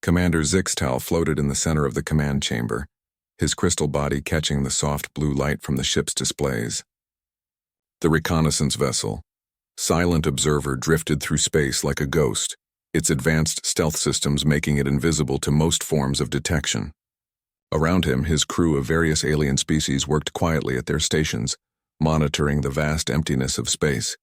Commander Zixtal floated in the center of the command chamber, his crystal body catching the soft blue light from the ship's displays. The reconnaissance vessel, Silent Observer, drifted through space like a ghost, its advanced stealth systems making it invisible to most forms of detection. Around him, his crew of various alien species worked quietly at their stations, monitoring the vast emptiness of space.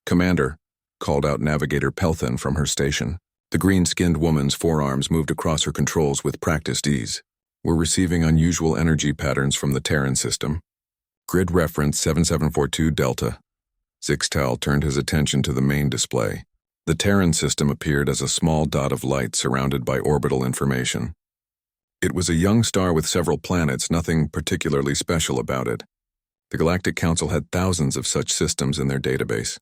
"Commander," called out Navigator Pelthen from her station. The green-skinned woman's forearms moved across her controls with practiced ease. "We're receiving unusual energy patterns from the Terran system. Grid reference 7742 Delta." Zixtal turned his attention to the main display. The Terran system appeared as a small dot of light surrounded by orbital information. It was a young star with several planets, nothing particularly special about it. The Galactic Council had thousands of such systems in their database.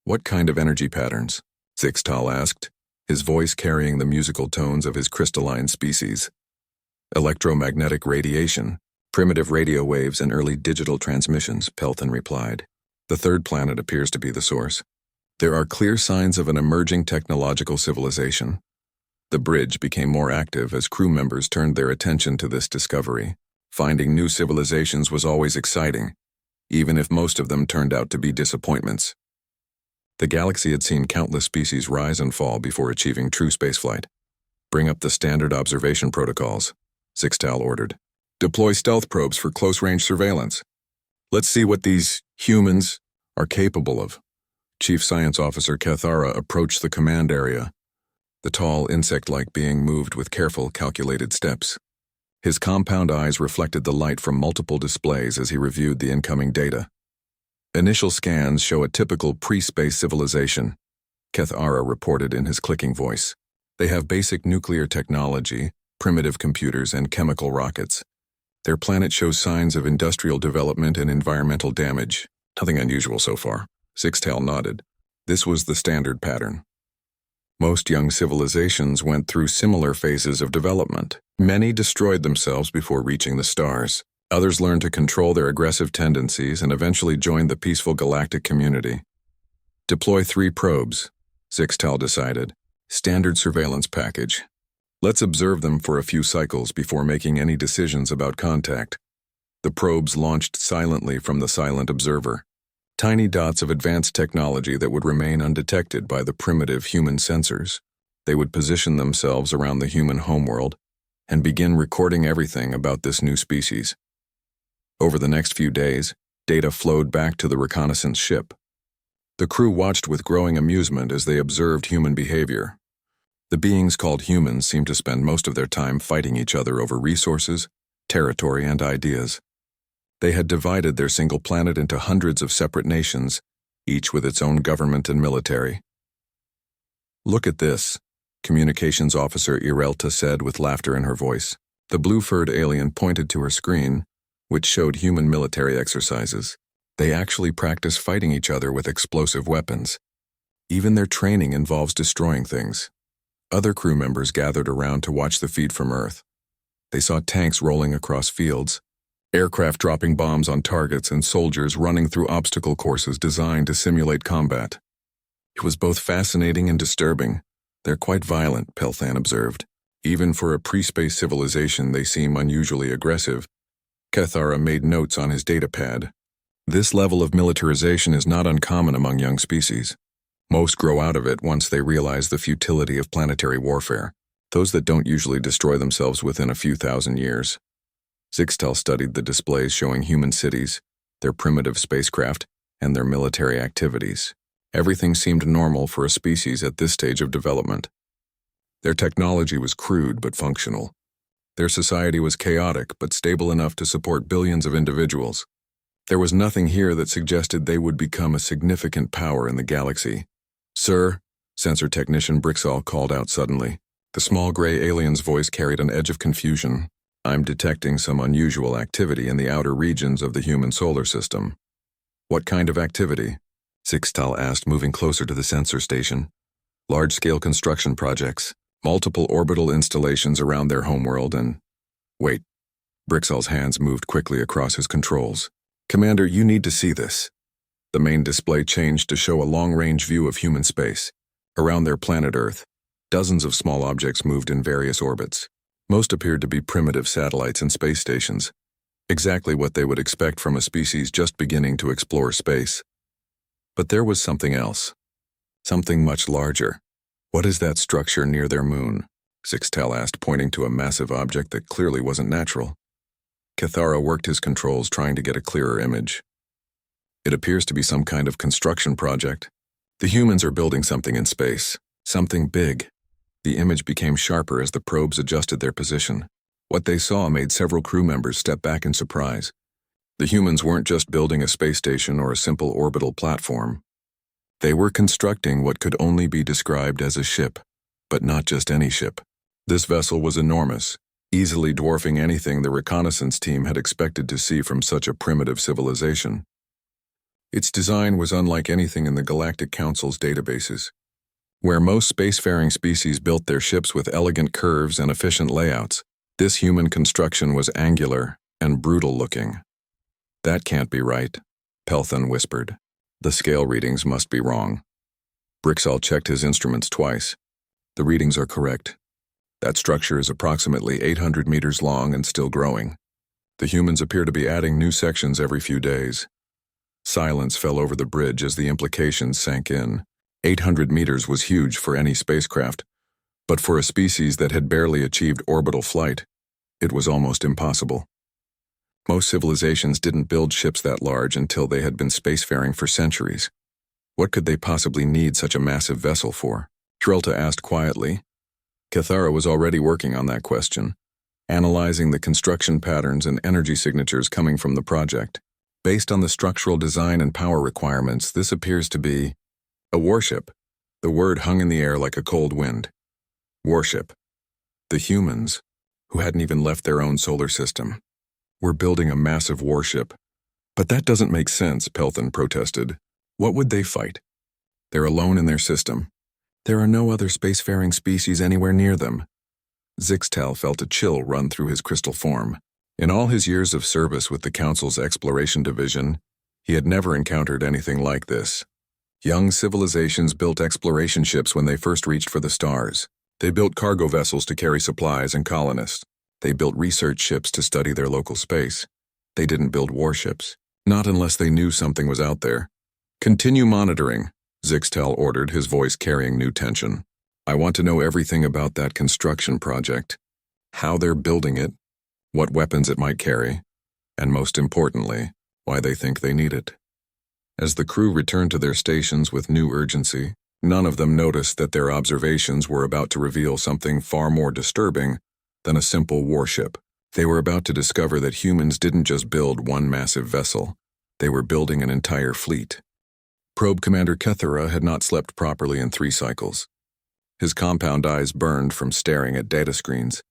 "What kind of energy patterns?" Zixtal asked, his voice carrying the musical tones of his crystalline species. "Electromagnetic radiation, primitive radio waves, and early digital transmissions," Pelthen replied. "The third planet appears to be the source. There are clear signs of an emerging technological civilization." The bridge became more active as crew members turned their attention to this discovery. Finding new civilizations was always exciting, even if most of them turned out to be disappointments. The galaxy had seen countless species rise and fall before achieving true spaceflight. "Bring up the standard observation protocols," Zixtal ordered. "Deploy stealth probes for close-range surveillance. Let's see what these humans are capable of." Chief Science Officer Cathara approached the command area. The tall, insect-like being moved with careful, calculated steps. His compound eyes reflected the light from multiple displays as he reviewed the incoming data. "Initial scans show a typical pre-space civilization," Cathara reported in his clicking voice. "They have basic nuclear technology, primitive computers, and chemical rockets. Their planet shows signs of industrial development and environmental damage. Nothing unusual so far." Zixtal nodded. This was the standard pattern. Most young civilizations went through similar phases of development. Many destroyed themselves before reaching the stars. Others learned to control their aggressive tendencies and eventually joined the peaceful galactic community. "Deploy 3 probes," Zixtal decided. "Standard surveillance package. Let's observe them for a few cycles before making any decisions about contact." The probes launched silently from the Silent Observer. Tiny dots of advanced technology that would remain undetected by the primitive human sensors. They would position themselves around the human homeworld and begin recording everything about this new species. Over the next few days, data flowed back to the reconnaissance ship. The crew watched with growing amusement as they observed human behavior. The beings called humans seemed to spend most of their time fighting each other over resources, territory, and ideas. They had divided their single planet into hundreds of separate nations, each with its own government and military. "Look at this," Communications Officer Irelta said with laughter in her voice. The blue-furred alien pointed to her screen, which showed human military exercises. They actually practice fighting each other with explosive weapons. Even their training involves destroying things. Other crew members gathered around to watch the feed from Earth. They saw tanks rolling across fields, aircraft dropping bombs on targets, and soldiers running through obstacle courses designed to simulate combat. It was both fascinating and disturbing. "They're quite violent," Pelthen observed. "Even for a pre-space civilization, they seem unusually aggressive." Cathara made notes on his datapad. "This level of militarization is not uncommon among young species. Most grow out of it once they realize the futility of planetary warfare. Those that don't usually destroy themselves within a few thousand years." Zixtal studied the displays showing human cities, their primitive spacecraft, and their military activities. Everything seemed normal for a species at this stage of development. Their technology was crude but functional. Their society was chaotic but stable enough to support billions of individuals. There was nothing here that suggested they would become a significant power in the galaxy. "Sir," Sensor Technician Brixall called out suddenly. The small gray alien's voice carried an edge of confusion. "I'm detecting some unusual activity in the outer regions of the human solar system." "What kind of activity?" Zixtal asked, moving closer to the sensor station. "Large-scale construction projects, multiple orbital installations around their homeworld, and—" "Wait." Brixall's hands moved quickly across his controls. "Commander, you need to see this." The main display changed to show a long-range view of human space. Around their planet Earth, Dozens of small objects moved in various orbits. Most appeared to be primitive satellites and space stations, exactly what they would expect from a species just beginning to explore space. But there was something else. Something much larger. "What is that structure near their moon?" Zixtel asked, pointing to a massive object that clearly wasn't natural. Cathara worked his controls, trying to get a clearer image. "It appears to be some kind of construction project. The humans are building something in space. Something big." The image became sharper as the probes adjusted their position. What they saw made several crew members step back in surprise. The humans weren't just building a space station or a simple orbital platform. They were constructing what could only be described as a ship, but not just any ship. This vessel was enormous, easily dwarfing anything the reconnaissance team had expected to see from such a primitive civilization. Its design was unlike anything in the Galactic Council's databases. Where most spacefaring species built their ships with elegant curves and efficient layouts, this human construction was angular and brutal-looking. "That can't be right," Pelthan whispered. "The scale readings must be wrong." Brixall checked his instruments twice. "The readings are correct. That structure is approximately 800 meters long and still growing. The humans appear to be adding new sections every few days." Silence fell over the bridge as the implications sank in. 800 meters was huge for any spacecraft, but for a species that had barely achieved orbital flight, it was almost impossible. Most civilizations didn't build ships that large until they had been spacefaring for centuries. What could they possibly need such a massive vessel for? Trelta asked quietly. Cathara was already working on that question, analyzing the construction patterns and energy signatures coming from the project. Based on the structural design and power requirements, this appears to be a warship. The word hung in the air like a cold wind. Warship. The humans, who hadn't even left their own solar system, were building a massive warship. "But that doesn't make sense," Pelthan protested. "What would they fight? They're alone in their system. There are no other spacefaring species anywhere near them." Zixtel felt a chill run through his crystal form. In all his years of service with the Council's Exploration Division, he had never encountered anything like this. Young civilizations built exploration ships when they first reached for the stars. They built cargo vessels to carry supplies and colonists. They built research ships to study their local space. They didn't build warships. Not unless they knew something was out there. "Continue monitoring," Zixtel ordered, his voice carrying new tension. "I want to know everything about that construction project. How they're building it, what weapons it might carry, and most importantly, why they think they need it." As the crew returned to their stations with new urgency, none of them noticed that their observations were about to reveal something far more disturbing than a simple warship. They were about to discover that humans didn't just build one massive vessel. They were building an entire fleet. Probe Commander Cathara had not slept properly in 3 cycles. His compound eyes burned from staring at data screens,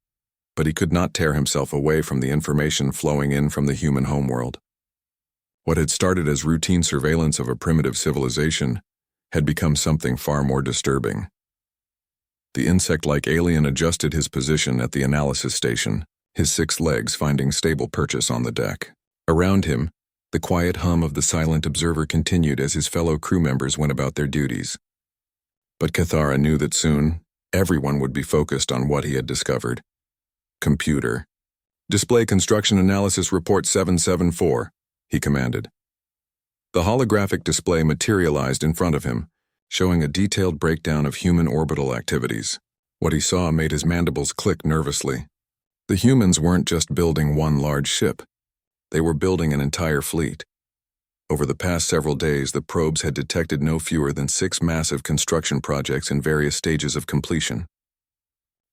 but he could not tear himself away from the information flowing in from the human homeworld. What had started as routine surveillance of a primitive civilization had become something far more disturbing. The insect-like alien adjusted his position at the analysis station, his 6 legs finding stable purchase on the deck. Around him, the quiet hum of the silent observer continued as his fellow crew members went about their duties. But Cathara knew that soon, everyone would be focused on what he had discovered. "Computer. Display Construction Analysis Report 774, he commanded. The holographic display materialized in front of him, showing a detailed breakdown of human orbital activities. What he saw made his mandibles click nervously. The humans weren't just building one large ship. They were building an entire fleet. Over the past several days, the probes had detected no fewer than 6 massive construction projects in various stages of completion.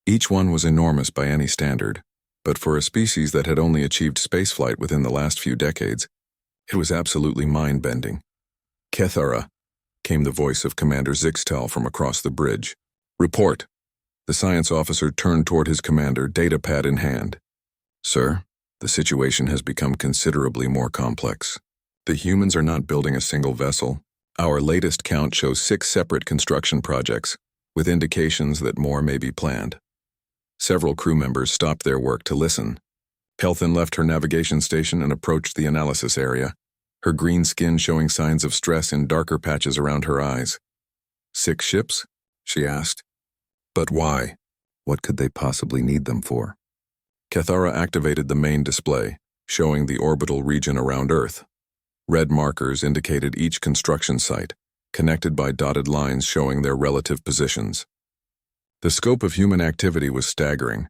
Each one was enormous by any standard, but for a species that had only achieved spaceflight within the last few decades, it was absolutely mind-bending. "Cathara," came the voice of Commander Zixtel from across the bridge. "Report." The science officer turned toward his commander, datapad in hand. "Sir, the situation has become considerably more complex. The humans are not building a single vessel. Our latest count shows 6 separate construction projects, with indications that more may be planned." Several crew members stopped their work to listen. Pelthan left her navigation station and approached the analysis area, her green skin showing signs of stress in darker patches around her eyes. "6 ships?" she asked. But why? What could they possibly need them for? Cathara activated the main display, showing the orbital region around Earth. Red markers indicated each construction site, connected by dotted lines showing their relative positions. The scope of human activity was staggering.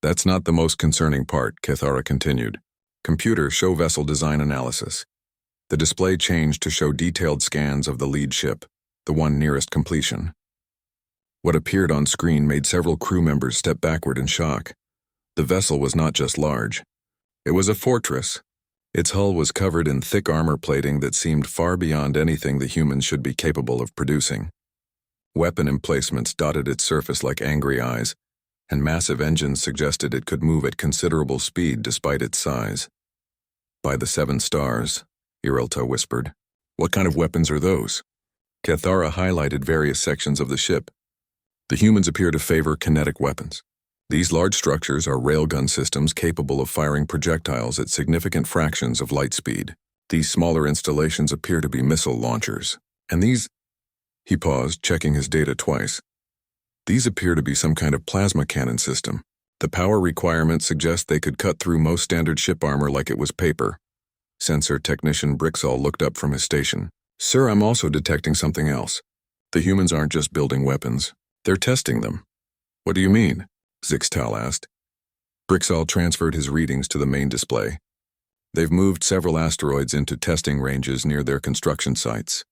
That's not the most concerning part, Cathara continued. Computer, show vessel design analysis. The display changed to show detailed scans of the lead ship, the one nearest completion. What appeared on screen made several crew members step backward in shock. The vessel was not just large. It was a fortress. Its hull was covered in thick armor plating that seemed far beyond anything the humans should be capable of producing. Weapon emplacements dotted its surface like angry eyes, and massive engines suggested it could move at considerable speed despite its size. By the 7 stars, Irelta whispered. What kind of weapons are those? Cathara highlighted various sections of the ship. The humans appear to favor kinetic weapons. These large structures are railgun systems capable of firing projectiles at significant fractions of light speed. These smaller installations appear to be missile launchers. And these... He paused, checking his data twice. These appear to be some kind of plasma cannon system. The power requirements suggest they could cut through most standard ship armor like it was paper. Sensor technician Brixall looked up from his station. Sir, I'm also detecting something else. The humans aren't just building weapons. They're testing them. What do you mean? Zixtal asked. Brixall transferred his readings to the main display. They've moved several asteroids into testing ranges near their construction sites.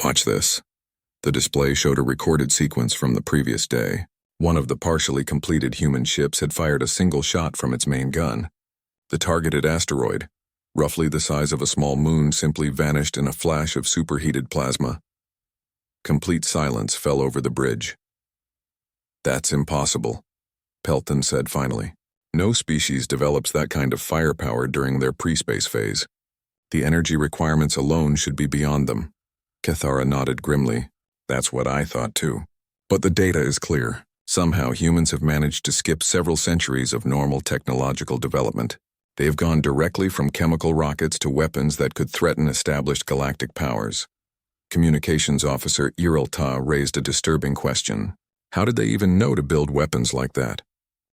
Watch this. The display showed a recorded sequence from the previous day. One of the partially completed human ships had fired a single shot from its main gun. The targeted asteroid, roughly the size of a small moon, simply vanished in a flash of superheated plasma. Complete silence fell over the bridge. That's impossible, Pelton said finally. No species develops that kind of firepower during their pre-space phase. The energy requirements alone should be beyond them. Cathara nodded grimly. That's what I thought too. But the data is clear. Somehow humans have managed to skip several centuries of normal technological development. They have gone directly from chemical rockets to weapons that could threaten established galactic powers. Communications Officer Irelta raised a disturbing question. How did they even know to build weapons like that?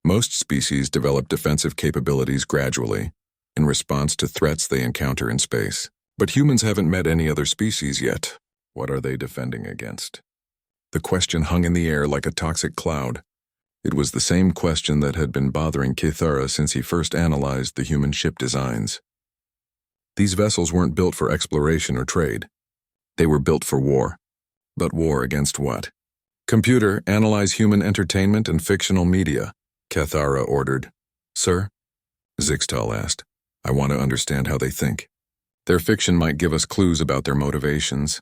Most species develop defensive capabilities gradually, in response to threats they encounter in space. But humans haven't met any other species yet. What are they defending against? The question hung in the air like a toxic cloud. It was the same question that had been bothering Cathara since he first analyzed the human ship designs. These vessels weren't built for exploration or trade. They were built for war. But war against what? Computer, analyze human entertainment and fictional media, Cathara ordered. Sir? Zixtal asked. I want to understand how they think. Their fiction might give us clues about their motivations.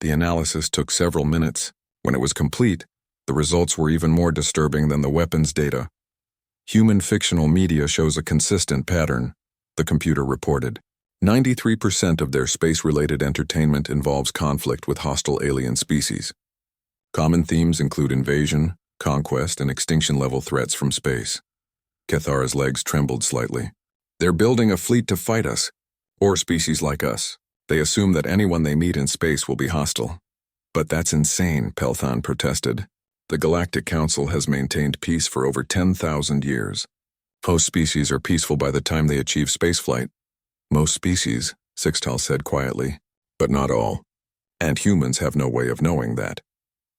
The analysis took several minutes. When it was complete, the results were even more disturbing than the weapons data. Human fictional media shows a consistent pattern, the computer reported. 93% of their space-related entertainment involves conflict with hostile alien species. Common themes include invasion, conquest, and extinction-level threats from space. Cathara's legs trembled slightly. They're building a fleet to fight us, or species like us. They assume that anyone they meet in space will be hostile. But that's insane, Pelthon protested. The Galactic Council has maintained peace for over 10,000 years. Most species are peaceful by the time they achieve spaceflight. Most species, Zixtal said quietly, but not all. And humans have no way of knowing that.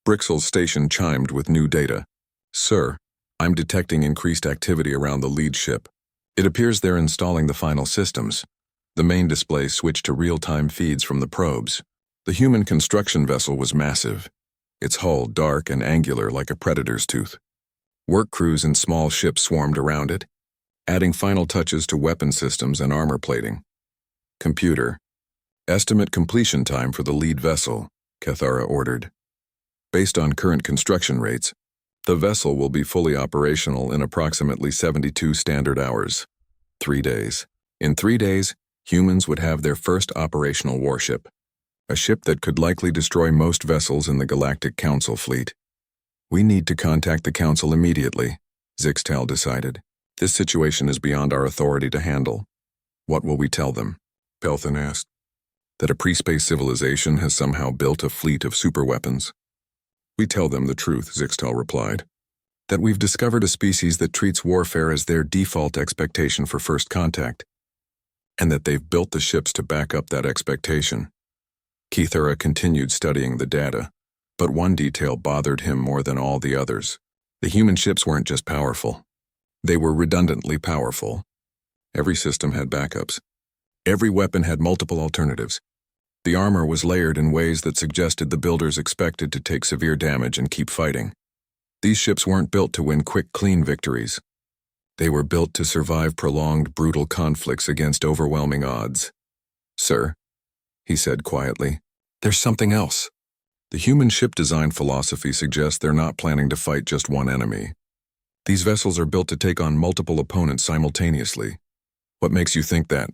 Brixall's station chimed with new data. Sir, I'm detecting increased activity around the lead ship. It appears they're installing the final systems. The main display switched to real-time feeds from the probes. The human construction vessel was massive, its hull dark and angular like a predator's tooth. Work crews in small ships swarmed around it, adding final touches to weapon systems and armor plating. Computer, estimate completion time for the lead vessel, Cathara ordered. Based on current construction rates, the vessel will be fully operational in approximately 72 standard hours. 3 days. In 3 days, humans would have their first operational warship, a ship that could likely destroy most vessels in the Galactic Council fleet. We need to contact the Council immediately, Zixtal decided. This situation is beyond our authority to handle. What will we tell them? Pelthon asked. That a pre-space civilization has somehow built a fleet of superweapons. We tell them the truth, Zixtal replied. That we've discovered a species that treats warfare as their default expectation for first contact, and that they've built the ships to back up that expectation. Keithura continued studying the data, but one detail bothered him more than all the others. The human ships weren't just powerful. They were redundantly powerful. Every system had backups. Every weapon had multiple alternatives. The armor was layered in ways that suggested the builders expected to take severe damage and keep fighting. These ships weren't built to win quick, clean victories. They were built to survive prolonged, brutal conflicts against overwhelming odds. Sir, he said quietly, there's something else. The human ship design philosophy suggests they're not planning to fight just one enemy. These vessels are built to take on multiple opponents simultaneously. What makes you think that?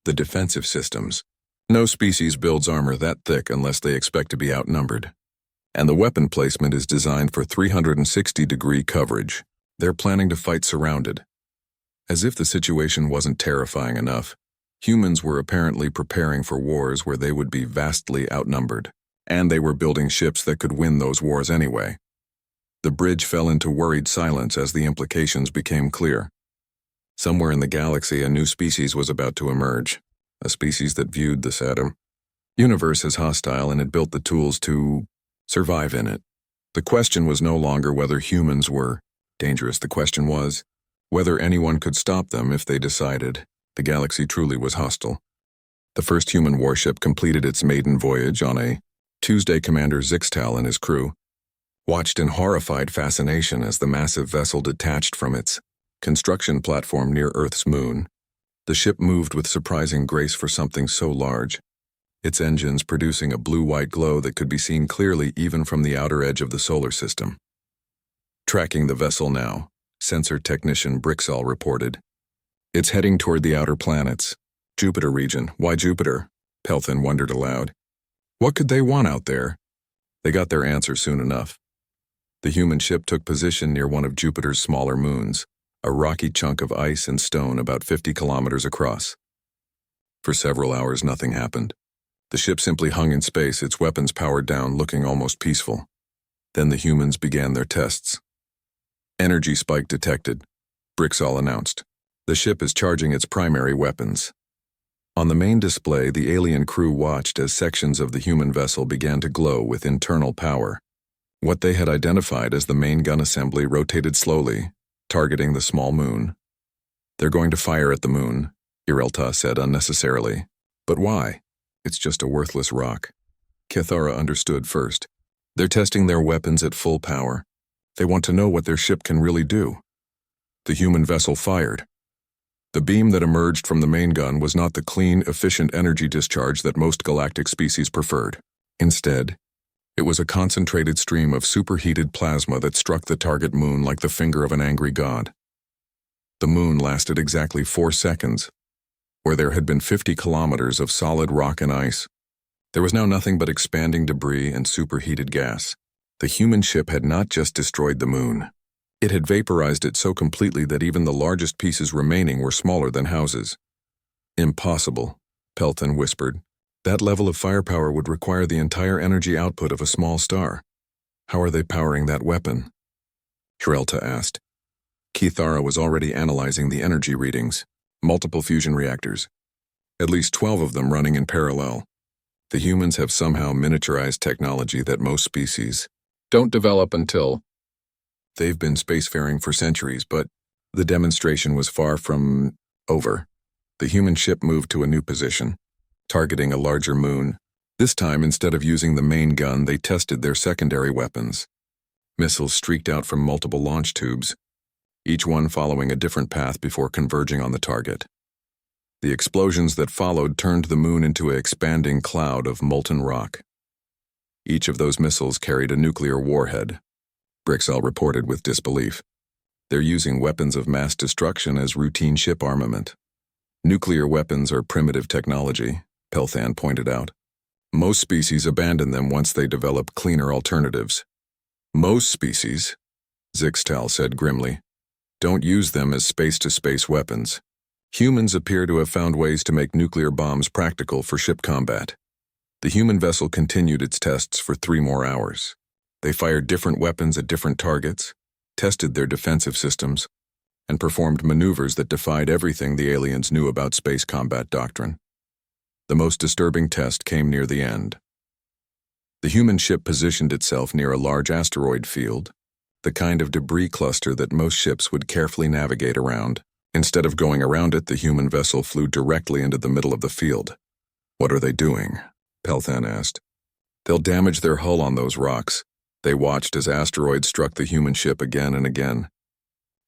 The defensive systems. No species builds armor that thick unless they expect to be outnumbered. And the weapon placement is designed for 360-degree coverage. They're planning to fight surrounded. As if the situation wasn't terrifying enough, humans were apparently preparing for wars where they would be vastly outnumbered, and they were building ships that could win those wars anyway. The bridge fell into worried silence as the implications became clear. Somewhere in the galaxy, a new species was about to emerge, a species that viewed the Saturn universe as hostile and had built the tools to survive in it. The question was no longer whether humans were dangerous. The question was whether anyone could stop them if they decided the galaxy truly was hostile. The first human warship completed its maiden voyage on a Tuesday. Commander Zixtal and his crew watched in horrified fascination as the massive vessel detached from its construction platform near Earth's moon. The ship moved with surprising grace for something so large, its engines producing a blue-white glow that could be seen clearly even from the outer edge of the solar system. Tracking the vessel now, sensor technician Brixall reported. It's heading toward the outer planets. Jupiter region. Why Jupiter? Pelthin wondered aloud. What could they want out there? They got their answer soon enough. The human ship took position near one of Jupiter's smaller moons, a rocky chunk of ice and stone about 50 kilometers across. For several hours, nothing happened. The ship simply hung in space, its weapons powered down, looking almost peaceful. Then the humans began their tests. Energy spike detected, Brixall announced. The ship is charging its primary weapons. On the main display, the alien crew watched as sections of the human vessel began to glow with internal power. What they had identified as the main gun assembly rotated slowly, targeting the small moon. They're going to fire at the moon, Irelta said unnecessarily. But why? It's just a worthless rock. Keithura understood first. They're testing their weapons at full power. They want to know what their ship can really do. The human vessel fired. The beam that emerged from the main gun was not the clean, efficient energy discharge that most galactic species preferred. Instead, it was a concentrated stream of superheated plasma that struck the target moon like the finger of an angry god. The moon lasted exactly 4 seconds, where there had been 50 kilometers of solid rock and ice. There was now nothing but expanding debris and superheated gas. The human ship had not just destroyed the moon. It had vaporized it so completely that even the largest pieces remaining were smaller than houses. Impossible, Pelthin whispered. That level of firepower would require the entire energy output of a small star. How are they powering that weapon? Irelta asked. Keithura was already analyzing the energy readings. Multiple fusion reactors. At least 12 of them running in parallel. The humans have somehow miniaturized technology that most species don't develop until. They've been spacefaring for centuries, but the demonstration was far from over. The human ship moved to a new position, targeting a larger moon. This time, instead of using the main gun, they tested their secondary weapons. Missiles streaked out from multiple launch tubes, each one following a different path before converging on the target. The explosions that followed turned the moon into an expanding cloud of molten rock. Each of those missiles carried a nuclear warhead, Brixall reported with disbelief. They're using weapons of mass destruction as routine ship armament. Nuclear weapons are primitive technology, Pelthan pointed out. Most species abandon them once they develop cleaner alternatives. Most species, Zixtal said grimly, don't use them as space-to-space weapons. Humans appear to have found ways to make nuclear bombs practical for ship combat. The human vessel continued its tests for 3 more hours. They fired different weapons at different targets, tested their defensive systems, and performed maneuvers that defied everything the aliens knew about space combat doctrine. The most disturbing test came near the end. The human ship positioned itself near a large asteroid field, the kind of debris cluster that most ships would carefully navigate around. Instead of going around it, the human vessel flew directly into the middle of the field. "What are they doing?" Pelthan asked. "They'll damage their hull on those rocks." They watched as asteroids struck the human ship again and again.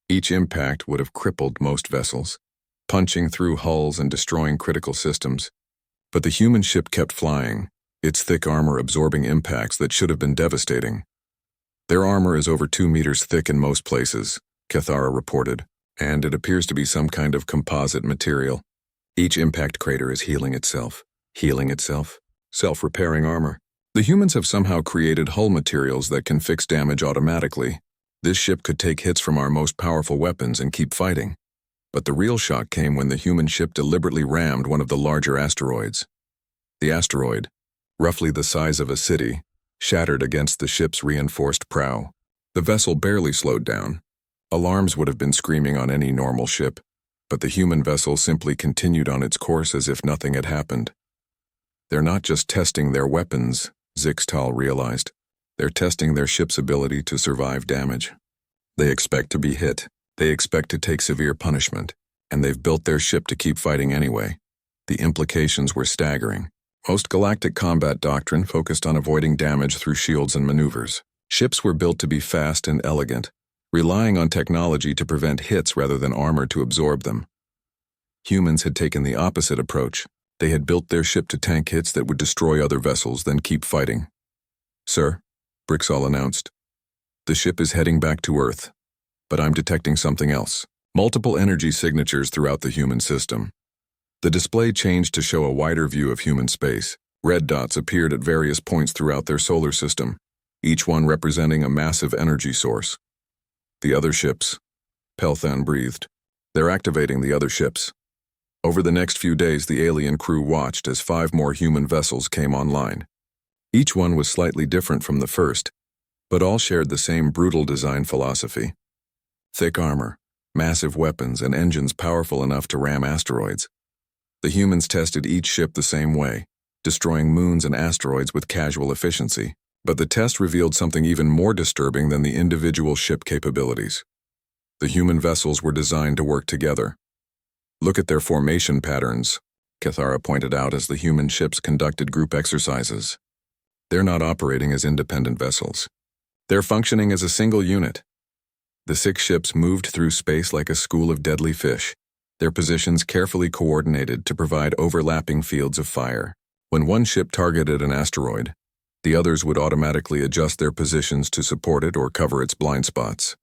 Each impact would have crippled most vessels, punching through hulls and destroying critical systems. But the human ship kept flying, its thick armor absorbing impacts that should have been devastating. "Their armor is over 2 meters thick in most places," Cathara reported, "and it appears to be some kind of composite material. Each impact crater is healing itself. Healing itself? Self-repairing armor. The humans have somehow created hull materials that can fix damage automatically. This ship could take hits from our most powerful weapons and keep fighting." But the real shock came when the human ship deliberately rammed one of the larger asteroids. The asteroid, roughly the size of a city, shattered against the ship's reinforced prow. The vessel barely slowed down. Alarms would have been screaming on any normal ship, but the human vessel simply continued on its course as if nothing had happened. "They're not just testing their weapons," Zixtal realized. "They're testing their ship's ability to survive damage. They expect to be hit. They expect to take severe punishment, and they've built their ship to keep fighting anyway." The implications were staggering. Most galactic combat doctrine focused on avoiding damage through shields and maneuvers. Ships were built to be fast and elegant, relying on technology to prevent hits rather than armor to absorb them. Humans had taken the opposite approach. They had built their ship to tank hits that would destroy other vessels, then keep fighting. "Sir," Brixall announced, "the ship is heading back to Earth, but I'm detecting something else." Multiple energy signatures throughout the human system. The display changed to show a wider view of human space. Red dots appeared at various points throughout their solar system, each one representing a massive energy source. "The other ships," Pelthan breathed. "They're activating the other ships." Over the next few days, the alien crew watched as 5 more human vessels came online. Each one was slightly different from the first, but all shared the same brutal design philosophy. Thick armor, massive weapons, and engines powerful enough to ram asteroids. The humans tested each ship the same way, destroying moons and asteroids with casual efficiency. But the test revealed something even more disturbing than the individual ship capabilities. The human vessels were designed to work together. "Look at their formation patterns," Cathara pointed out as the human ships conducted group exercises. "They're not operating as independent vessels. They're functioning as a single unit." The 6 ships moved through space like a school of deadly fish, their positions carefully coordinated to provide overlapping fields of fire. When one ship targeted an asteroid, the others would automatically adjust their positions to support it or cover its blind spots.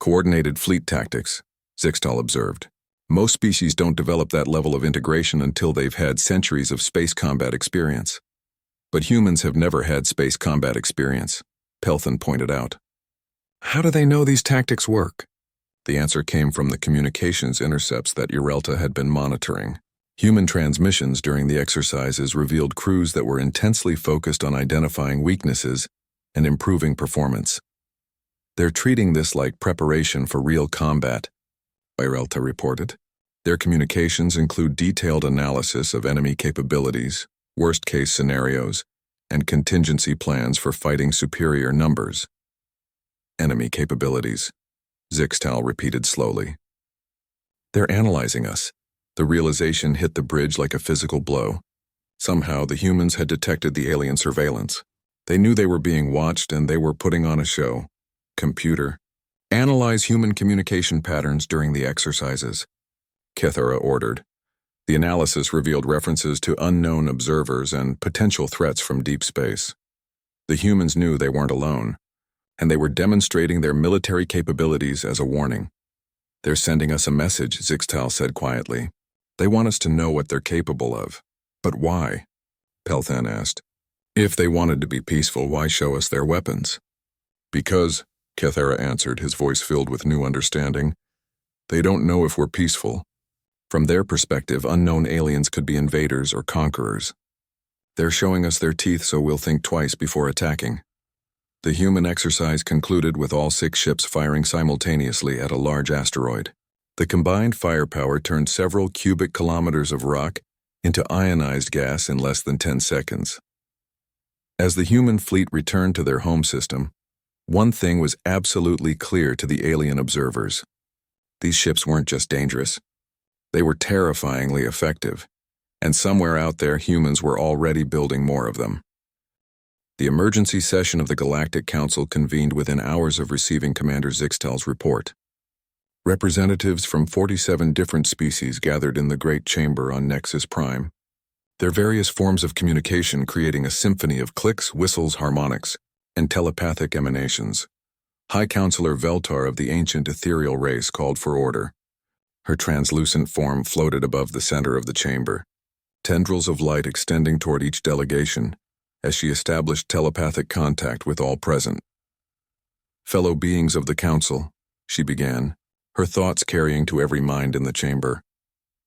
"Coordinated fleet tactics," Zixtal observed. "Most species don't develop that level of integration until they've had centuries of space combat experience. But humans have never had space combat experience," Pelthan pointed out. "How do they know these tactics work?" The answer came from the communications intercepts that Urelta had been monitoring. Human transmissions during the exercises revealed crews that were intensely focused on identifying weaknesses and improving performance. "They're treating this like preparation for real combat," Urelta reported. "Their communications include detailed analysis of enemy capabilities, worst-case scenarios, and contingency plans for fighting superior numbers." "Enemy capabilities," Zixtal repeated slowly. "They're analyzing us." The realization hit the bridge like a physical blow. Somehow, the humans had detected the alien surveillance. They knew they were being watched, and they were putting on a show. "Computer, analyze human communication patterns during the exercises," Cathara ordered. The analysis revealed references to unknown observers and potential threats from deep space. The humans knew they weren't alone, and they were demonstrating their military capabilities as a warning. "They're sending us a message," Zixtal said quietly. "They want us to know what they're capable of." "But why?" Pelthan asked. "If they wanted to be peaceful, why show us their weapons?" "Because," Cathara answered, his voice filled with new understanding, "they don't know if we're peaceful. From their perspective, unknown aliens could be invaders or conquerors. They're showing us their teeth so we'll think twice before attacking." The human exercise concluded with all 6 ships firing simultaneously at a large asteroid. The combined firepower turned several cubic kilometers of rock into ionized gas in less than 10 seconds. As the human fleet returned to their home system, one thing was absolutely clear to the alien observers. These ships weren't just dangerous. They were terrifyingly effective, and somewhere out there humans were already building more of them. The emergency session of the Galactic Council convened within hours of receiving Commander Zixtal's report. Representatives from 47 different species gathered in the Great Chamber on Nexus Prime, their various forms of communication creating a symphony of clicks, whistles, harmonics, and telepathic emanations. High Counselor Veltar of the ancient ethereal race called for order. Her translucent form floated above the center of the chamber, tendrils of light extending toward each delegation as she established telepathic contact with all present. Fellow beings of the Council, she began, her thoughts carrying to every mind in the chamber.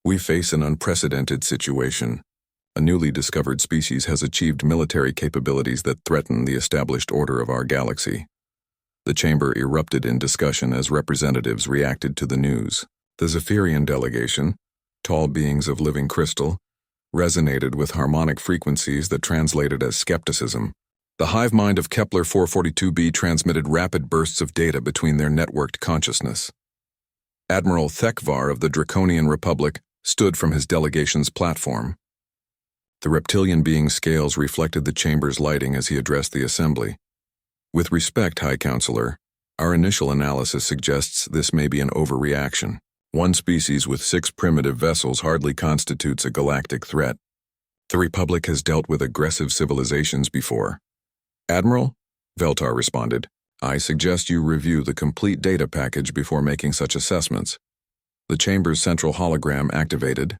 We face an unprecedented situation. A newly discovered species has achieved military capabilities that threaten the established order of our galaxy. The chamber erupted in discussion as representatives reacted to the news. The Zephyrian delegation, tall beings of living crystal, resonated with harmonic frequencies that translated as skepticism. The hive mind of Kepler 442b transmitted rapid bursts of data between their networked consciousness. Admiral Thekvar of the Draconian Republic stood from his delegation's platform. The reptilian being's scales reflected the chamber's lighting as he addressed the assembly. With respect, High Counselor, our initial analysis suggests this may be an overreaction. One species with 6 primitive vessels hardly constitutes a galactic threat. The Republic has dealt with aggressive civilizations before. Admiral, Veltar responded, I suggest you review the complete data package before making such assessments. The chamber's central hologram activated,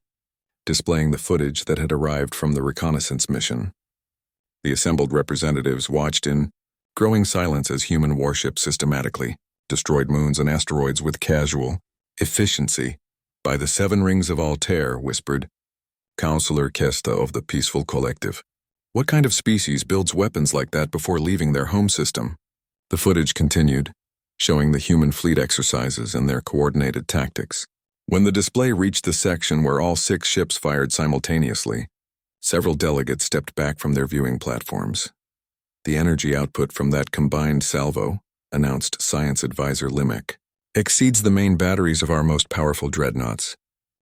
displaying the footage that had arrived from the reconnaissance mission. The assembled representatives watched in growing silence as human warships systematically destroyed moons and asteroids with casual efficiency. By the 7 rings of Altair, whispered Counselor Kesta of the Peaceful Collective. What kind of species builds weapons like that before leaving their home system? The footage continued, showing the human fleet exercises and their coordinated tactics. When the display reached the section where all 6 ships fired simultaneously, several delegates stepped back from their viewing platforms. The energy output from that combined salvo, announced Science Advisor Limek, exceeds the main batteries of our most powerful dreadnoughts.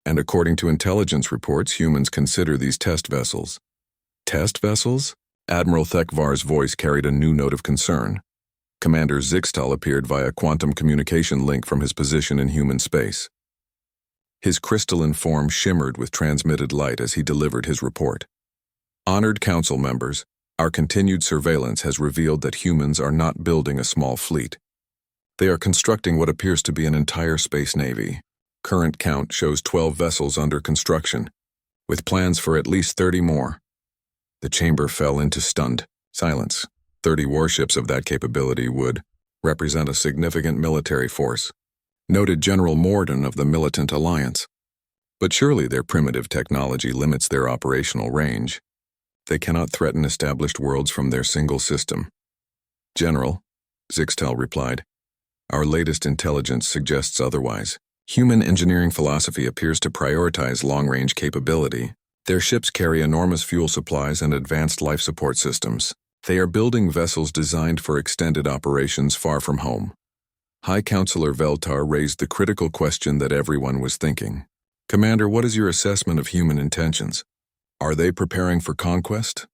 And according to intelligence reports, humans consider these test vessels. Test vessels? Admiral Thekvar's voice carried a new note of concern. Commander Zixtal appeared via quantum communication link from his position in human space. His crystalline form shimmered with transmitted light as he delivered his report. Honored Council members, our continued surveillance has revealed that humans are not building a small fleet. They are constructing what appears to be an entire space navy. Current count shows 12 vessels under construction, with plans for at least 30 more. The chamber fell into stunned silence. 30 warships of that capability would represent a significant military force, noted General Morden of the Militant Alliance. But surely their primitive technology limits their operational range. They cannot threaten established worlds from their single system. General, Zixtal replied, our latest intelligence suggests otherwise. Human engineering philosophy appears to prioritize long-range capability. Their ships carry enormous fuel supplies and advanced life support systems. They are building vessels designed for extended operations far from home. High Counselor Veltar raised the critical question that everyone was thinking. Commander, what is your assessment of human intentions? Are they preparing for conquest?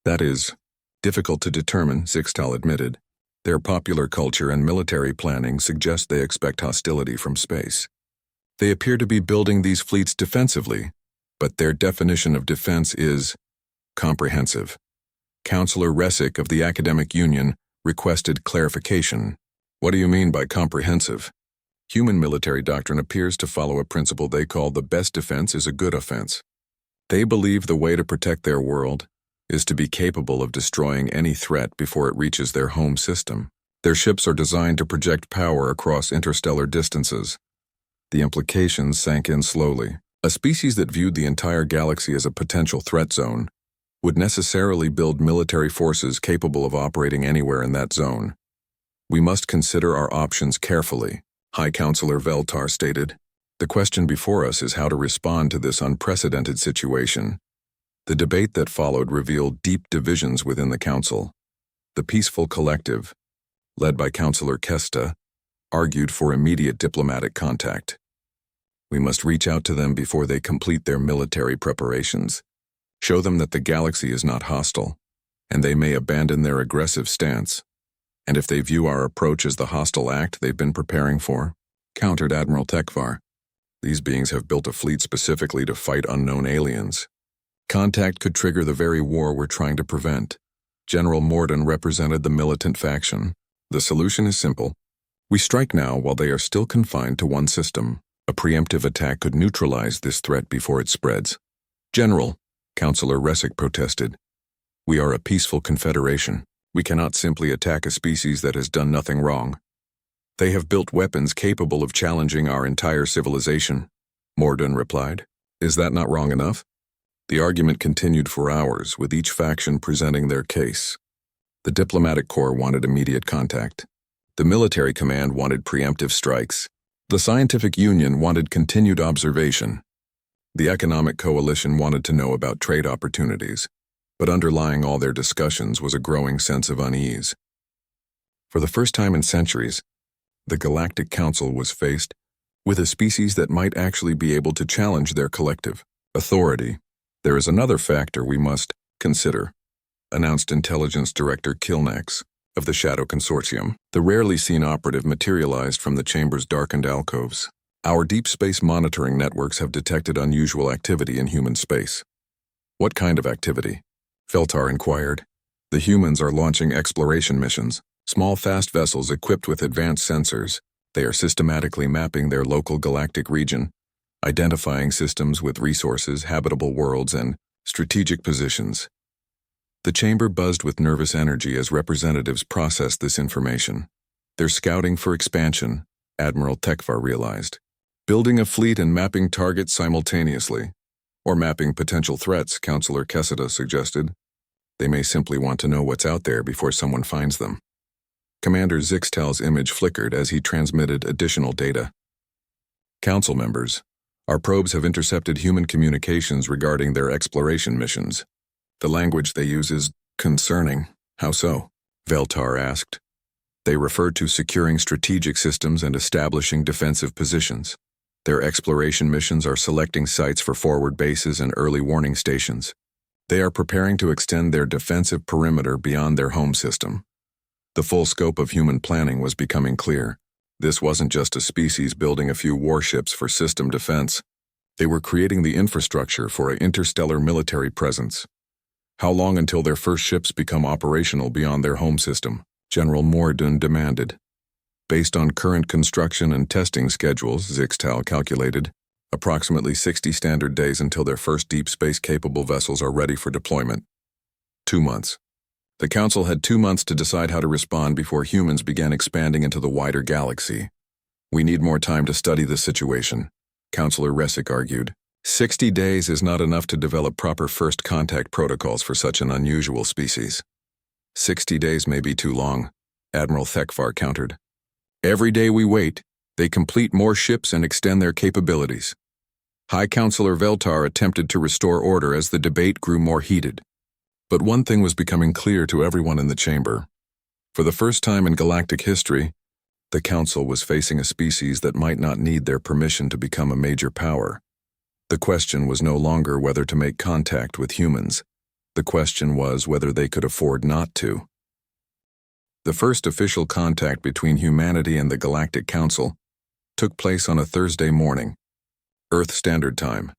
That is difficult to determine, Zixtal admitted. Their popular culture and military planning suggest they expect hostility from space. They appear to be building these fleets defensively, but their definition of defense is comprehensive. Counselor Resick of the Academic Union requested clarification. What do you mean by comprehensive? Human military doctrine appears to follow a principle they call the best defense is a good offense. They believe the way to protect their world is to be capable of destroying any threat before it reaches their home system. Their ships are designed to project power across interstellar distances. The implications sank in slowly. A species that viewed the entire galaxy as a potential threat zone would necessarily build military forces capable of operating anywhere in that zone. We must consider our options carefully, High Counselor Veltar stated. The question before us is how to respond to this unprecedented situation. The debate that followed revealed deep divisions within the council. The Peaceful Collective, led by Counselor Kesta, argued for immediate diplomatic contact. We must reach out to them before they complete their military preparations. Show them that the galaxy is not hostile, and they may abandon their aggressive stance. And if they view our approach as the hostile act they've been preparing for, countered Admiral Tekvar. These beings have built a fleet specifically to fight unknown aliens. Contact could trigger the very war we're trying to prevent. General Morden represented the militant faction. The solution is simple. We strike now while they are still confined to one system. A preemptive attack could neutralize this threat before it spreads. General, Counselor Resick protested. We are a peaceful confederation. We cannot simply attack a species that has done nothing wrong. They have built weapons capable of challenging our entire civilization, Morden replied. Is that not wrong enough? The argument continued for hours, with each faction presenting their case. The diplomatic corps wanted immediate contact. The military command wanted preemptive strikes. The scientific union wanted continued observation. The economic coalition wanted to know about trade opportunities, but underlying all their discussions was a growing sense of unease. For the first time in centuries, the Galactic Council was faced with a species that might actually be able to challenge their collective authority. There is another factor we must consider, announced Intelligence Director Kilnax of the Shadow Consortium. The rarely seen operative materialized from the chamber's darkened alcoves. Our deep space monitoring networks have detected unusual activity in human space. What kind of activity? Veltar inquired. The humans are launching exploration missions, small fast vessels equipped with advanced sensors. They are systematically mapping their local galactic region, identifying systems with resources, habitable worlds, and strategic positions. The chamber buzzed with nervous energy as representatives processed this information. They're scouting for expansion, Admiral Tekvar realized. Building a fleet and mapping targets simultaneously. Or mapping potential threats, Counselor Kessida suggested. They may simply want to know what's out there before someone finds them. Commander Zixtal's image flickered as he transmitted additional data. Council members, our probes have intercepted human communications regarding their exploration missions. The language they use is concerning. How so? Veltar asked. They refer to securing strategic systems and establishing defensive positions. Their exploration missions are selecting sites for forward bases and early warning stations. They are preparing to extend their defensive perimeter beyond their home system. The full scope of human planning was becoming clear. This wasn't just a species building a few warships for system defense. They were creating the infrastructure for an interstellar military presence. How long until their first ships become operational beyond their home system? General Morden demanded. Based on current construction and testing schedules, Zixtal calculated, approximately 60 standard days until their first deep space-capable vessels are ready for deployment. 2 months. The Council had 2 months to decide how to respond before humans began expanding into the wider galaxy. We need more time to study this situation, Counselor Resick argued. 60 days is not enough to develop proper first contact protocols for such an unusual species. 60 days may be too long, Admiral Tekvar countered. Every day we wait, they complete more ships and extend their capabilities. High Counselor Veltar attempted to restore order as the debate grew more heated. But one thing was becoming clear to everyone in the chamber. For the first time in galactic history, the Council was facing a species that might not need their permission to become a major power. The question was no longer whether to make contact with humans. The question was whether they could afford not to. The first official contact between humanity and the Galactic Council took place on a Thursday morning, Earth Standard Time.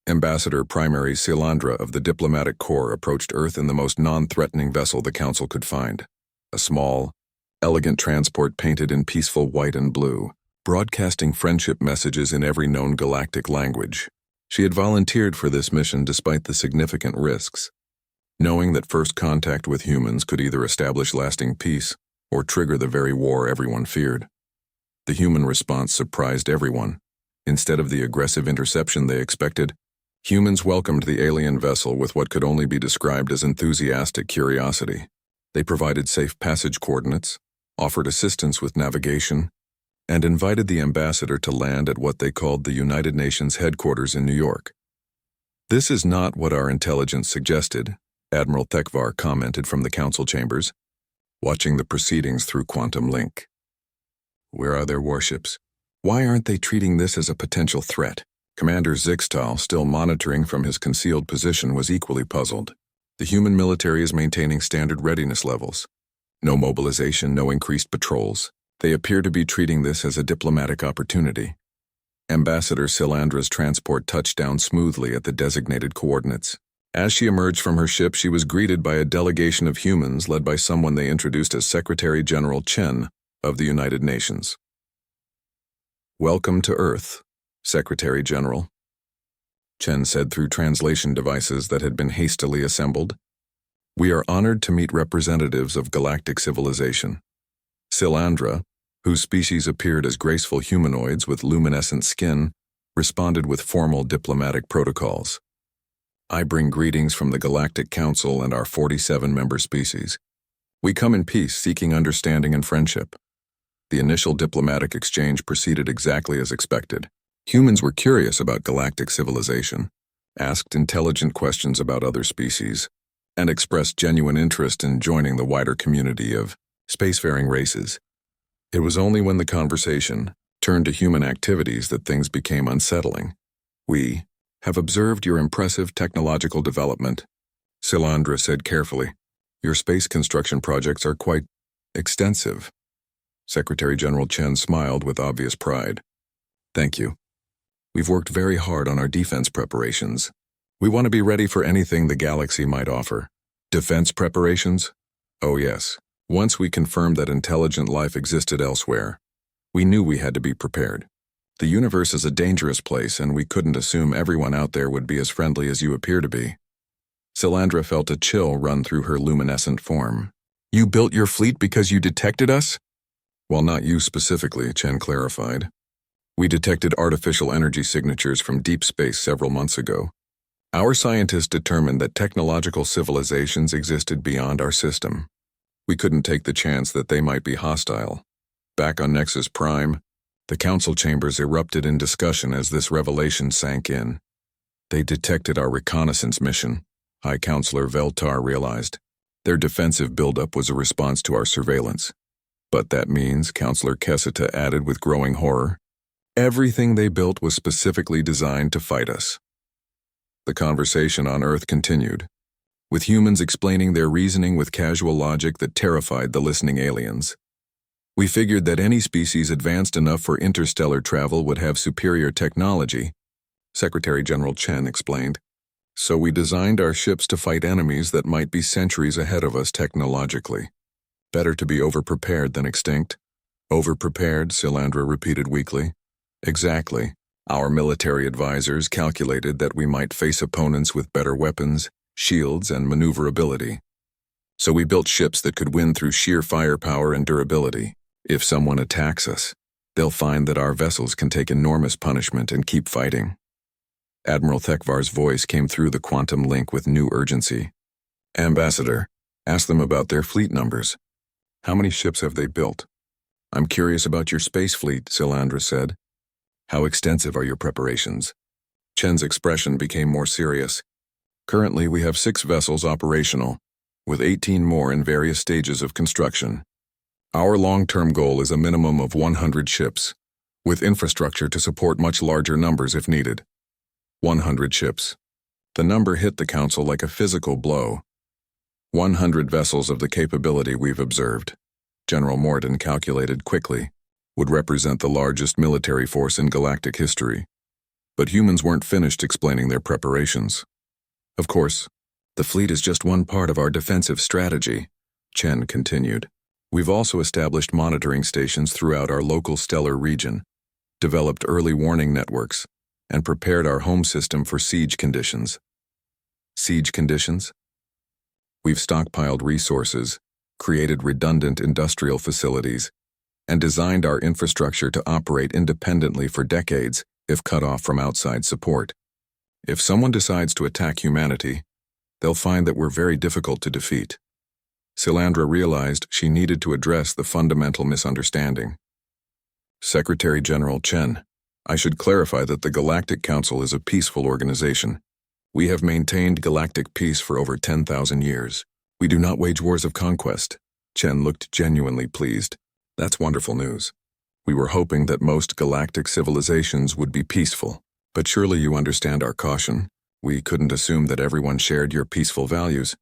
Ambassador Primary Silandra of the Diplomatic Corps approached Earth in the most non-threatening vessel the Council could find, a small, elegant transport painted in peaceful white and blue, broadcasting friendship messages in every known galactic language. She had volunteered for this mission despite the significant risks, knowing that first contact with humans could either establish lasting peace or trigger the very war everyone feared. The human response surprised everyone. Instead of the aggressive interception they expected, Humans welcomed the alien vessel with what could only be described as enthusiastic curiosity. They provided safe passage coordinates, offered assistance with navigation, and invited the ambassador to land at what they called the United Nations headquarters in New York. "This is not what our intelligence suggested," Admiral Thekvar commented from the council chambers, watching the proceedings through quantum link. "Where are their warships? Why aren't they treating this as a potential threat?" Commander Zixtal, still monitoring from his concealed position, was equally puzzled. The human military is maintaining standard readiness levels. No mobilization, no increased patrols. They appear to be treating this as a diplomatic opportunity. Ambassador Silandra's transport touched down smoothly at the designated coordinates. As she emerged from her ship, she was greeted by a delegation of humans led by someone they introduced as Secretary General Chen of the United Nations. "Welcome to Earth, Secretary General," Chen said through translation devices that had been hastily assembled. "We are honored to meet representatives of galactic civilization." Silandra, whose species appeared as graceful humanoids with luminescent skin, responded with formal diplomatic protocols. "I bring greetings from the Galactic Council and our 47-member species. We come in peace, seeking understanding and friendship." The initial diplomatic exchange proceeded exactly as expected. Humans were curious about galactic civilization, asked intelligent questions about other species, and expressed genuine interest in joining the wider community of spacefaring races. It was only when the conversation turned to human activities that things became unsettling. "We have observed your impressive technological development," Silandra said carefully. "Your space construction projects are quite extensive." Secretary General Chen smiled with obvious pride. "Thank you. We've worked very hard on our defense preparations. We want to be ready for anything the galaxy might offer." "Defense preparations?" "Oh yes. Once we confirmed that intelligent life existed elsewhere, we knew we had to be prepared. The universe is a dangerous place, and we couldn't assume everyone out there would be as friendly as you appear to be." Silandra felt a chill run through her luminescent form. "You built your fleet because you detected us?" "Well, not you specifically," Chen clarified. "We detected artificial energy signatures from deep space several months ago. Our scientists determined that technological civilizations existed beyond our system. We couldn't take the chance that they might be hostile." Back on Nexus Prime, the council chambers erupted in discussion as this revelation sank in. "They detected our reconnaissance mission," High Counselor Veltar realized. "Their defensive buildup was a response to our surveillance. But that means," Counselor Keseta added with growing horror, "everything they built was specifically designed to fight us." The conversation on Earth continued, with humans explaining their reasoning with casual logic that terrified the listening aliens. "We figured that any species advanced enough for interstellar travel would have superior technology," Secretary General Chen explained. "So we designed our ships to fight enemies that might be centuries ahead of us technologically. Better to be overprepared than extinct." "Overprepared," Silandra repeated weakly. "Exactly. Our military advisors calculated that we might face opponents with better weapons, shields, and maneuverability. So we built ships that could win through sheer firepower and durability. If someone attacks us, they'll find that our vessels can take enormous punishment and keep fighting." Admiral Thekvar's voice came through the quantum link with new urgency. "Ambassador, ask them about their fleet numbers. How many ships have they built?" "I'm curious about your space fleet," Silandra said. "How extensive are your preparations?" Chen's expression became more serious. "Currently, we have 6 vessels operational, with 18 more in various stages of construction. Our long-term goal is a minimum of 100 ships, with infrastructure to support much larger numbers if needed." 100 ships. The number hit the Council like a physical blow. 100 vessels of the capability we've observed, General Morden calculated quickly, would represent the largest military force in galactic history. But humans weren't finished explaining their preparations. "Of course, the fleet is just one part of our defensive strategy," Chen continued. "We've also established monitoring stations throughout our local stellar region, developed early warning networks, and prepared our home system for siege conditions." "Siege conditions?" "We've stockpiled resources, created redundant industrial facilities, and designed our infrastructure to operate independently for decades if cut off from outside support. If someone decides to attack humanity, they'll find that we're very difficult to defeat. Silandra realized she needed to address the fundamental misunderstanding. Secretary General Chen, I should clarify that the Galactic Council is a peaceful organization. We have maintained galactic peace for over 10,000 years. We do not wage wars of conquest. Chen looked genuinely pleased. That's wonderful news. We were hoping that most galactic civilizations would be peaceful, but surely you understand our caution. We couldn't assume that everyone shared your peaceful values.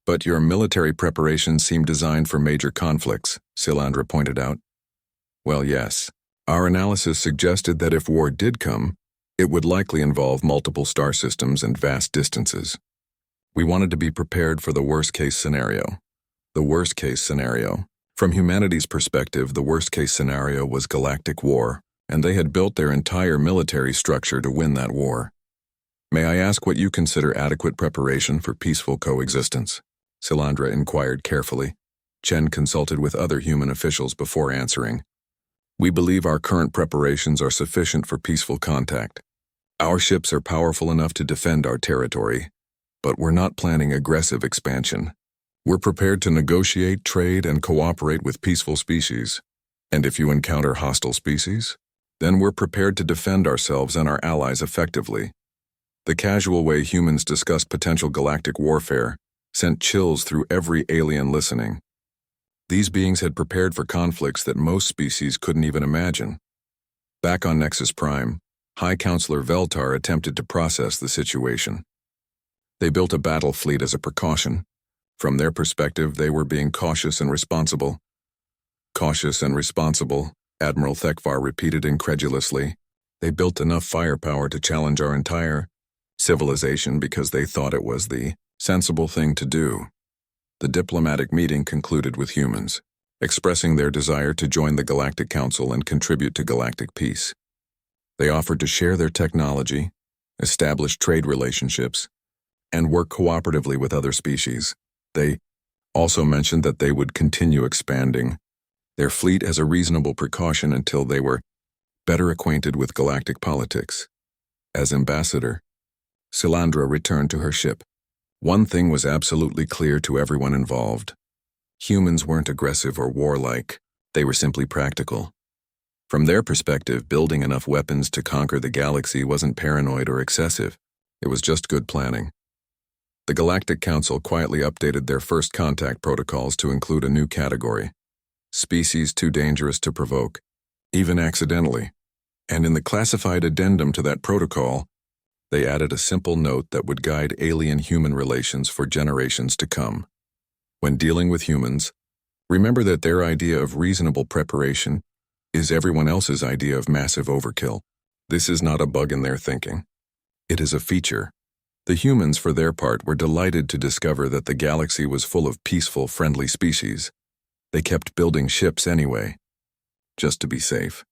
But your military preparations seem designed for major conflicts, Silandra pointed out. Well, yes. Our analysis suggested that if war did come, it would likely involve multiple star systems and vast distances. We wanted to be prepared for the worst-case scenario. The worst-case scenario. From humanity's perspective, the worst-case scenario was galactic war, and they had built their entire military structure to win that war. May I ask what you consider adequate preparation for peaceful coexistence? Silandra inquired carefully. Chen consulted with other human officials before answering. We believe our current preparations are sufficient for peaceful contact. Our ships are powerful enough to defend our territory, but we're not planning aggressive expansion. We're prepared to negotiate, trade, and cooperate with peaceful species. And if you encounter hostile species, then we're prepared to defend ourselves and our allies effectively. The casual way humans discussed potential galactic warfare sent chills through every alien listening. These beings had prepared for conflicts that most species couldn't even imagine. Back on Nexus Prime, High Counselor Veltar attempted to process the situation. They built a battle fleet as a precaution. From their perspective, they were being cautious and responsible. Cautious and responsible, Admiral Thekvar repeated incredulously. They built enough firepower to challenge our entire civilization because they thought it was the sensible thing to do. The diplomatic meeting concluded with humans, expressing their desire to join the Galactic Council and contribute to galactic peace. They offered to share their technology, establish trade relationships, and work cooperatively with other species. They also mentioned that they would continue expanding their fleet as a reasonable precaution until they were better acquainted with galactic politics. As ambassador, Silandra returned to her ship. One thing was absolutely clear to everyone involved. Humans weren't aggressive or warlike, they were simply practical. From their perspective, building enough weapons to conquer the galaxy wasn't paranoid or excessive, it was just good planning. The Galactic Council quietly updated their first contact protocols to include a new category: species too dangerous to provoke, even accidentally. And in the classified addendum to that protocol, they added a simple note that would guide alien-human relations for generations to come. When dealing with humans, remember that their idea of reasonable preparation is everyone else's idea of massive overkill. This is not a bug in their thinking. It is a feature. The humans, for their part, were delighted to discover that the galaxy was full of peaceful, friendly species. They kept building ships anyway, just to be safe.